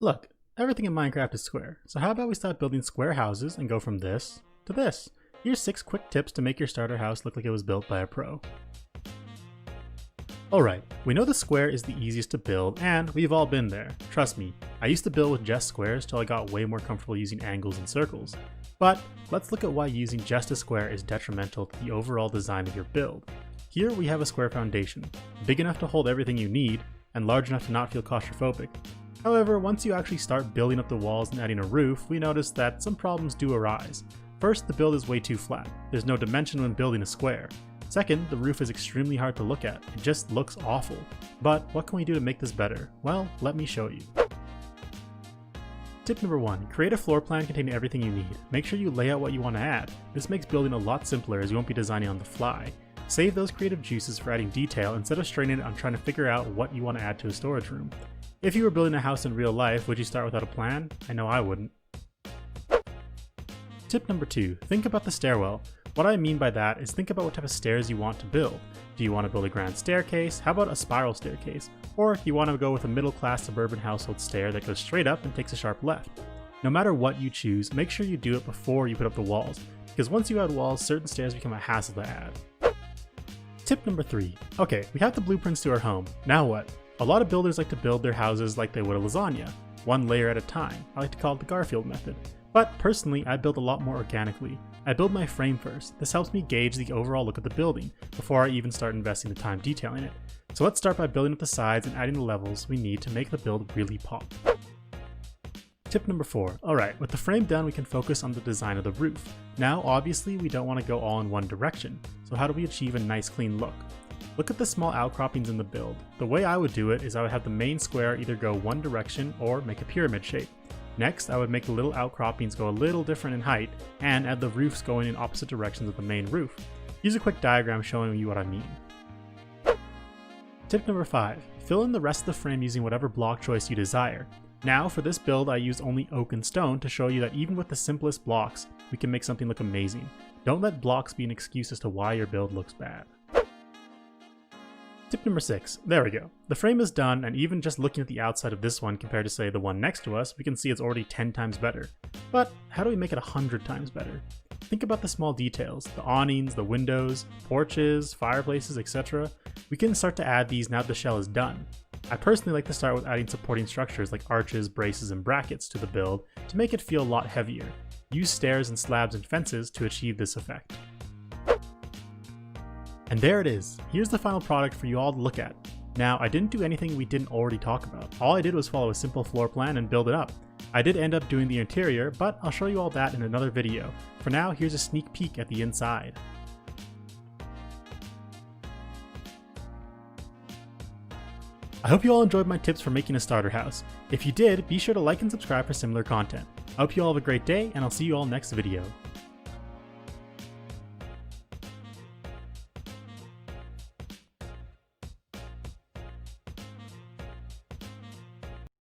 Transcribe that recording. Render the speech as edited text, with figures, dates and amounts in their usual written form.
Look, everything in Minecraft is square, so how about we stop building square houses and go from this to this? Here's 6 quick tips to make your starter house look like it was built by a pro. Alright, we know the square is the easiest to build, and we've all been there. Trust me, I used to build with just squares till I got way more comfortable using angles and circles. But let's look at why using just a square is detrimental to the overall design of your build. Here we have a square foundation, big enough to hold everything you need, and large enough to not feel claustrophobic. However, once you actually start building up the walls and adding a roof, we notice that some problems do arise. First, the build is way too flat. There's no dimension when building a square. Second, the roof is extremely hard to look at. It just looks awful. But what can we do to make this better? Well, let me show you. Tip number 1, create a floor plan containing everything you need. Make sure you lay out what you want to add. This makes building a lot simpler as you won't be designing on the fly. Save those creative juices for adding detail instead of straining it on trying to figure out what you want to add to a storage room. If you were building a house in real life, would you start without a plan? I know I wouldn't. Tip number 2, think about the stairwell. What I mean by that is think about what type of stairs you want to build. Do you want to build a grand staircase? How about a spiral staircase? Or do you want to go with a middle-class suburban household stair that goes straight up and takes a sharp left? No matter what you choose, make sure you do it before you put up the walls, because once you add walls, certain stairs become a hassle to add. Tip number 3, okay, we have the blueprints to our home. Now what? A lot of builders like to build their houses like they would a lasagna, one layer at a time. I like to call it the Garfield method. But personally, I build a lot more organically. I build my frame first. This helps me gauge the overall look of the building before I even start investing the time detailing it. So let's start by building up the sides and adding the levels we need to make the build really pop. Tip number 4. Alright, with the frame done, we can focus on the design of the roof. Now, obviously, we don't want to go all in one direction. So how do we achieve a nice clean look? Look at the small outcroppings in the build. The way I would do it is I would have the main square either go one direction or make a pyramid shape. Next, I would make the little outcroppings go a little different in height and add the roofs going in opposite directions of the main roof. Here's a quick diagram showing you what I mean. Tip number 5. Fill in the rest of the frame using whatever block choice you desire. Now, for this build, I use only oak and stone to show you that even with the simplest blocks, we can make something look amazing. Don't let blocks be an excuse as to why your build looks bad. Tip number 6, there we go. The frame is done, and even just looking at the outside of this one compared to say the one next to us, we can see it's already 10 times better. But how do we make it 100 times better? Think about the small details, the awnings, the windows, porches, fireplaces, etc. We can start to add these now that the shell is done. I personally like to start with adding supporting structures like arches, braces, and brackets to the build to make it feel a lot heavier. Use stairs and slabs and fences to achieve this effect. And there it is. Here's the final product for you all to look at. Now, I didn't do anything we didn't already talk about. All I did was follow a simple floor plan and build it up. I did end up doing the interior, but I'll show you all that in another video. For now, here's a sneak peek at the inside. I hope you all enjoyed my tips for making a starter house. If you did, be sure to like and subscribe for similar content. I hope you all have a great day, and I'll see you all next video.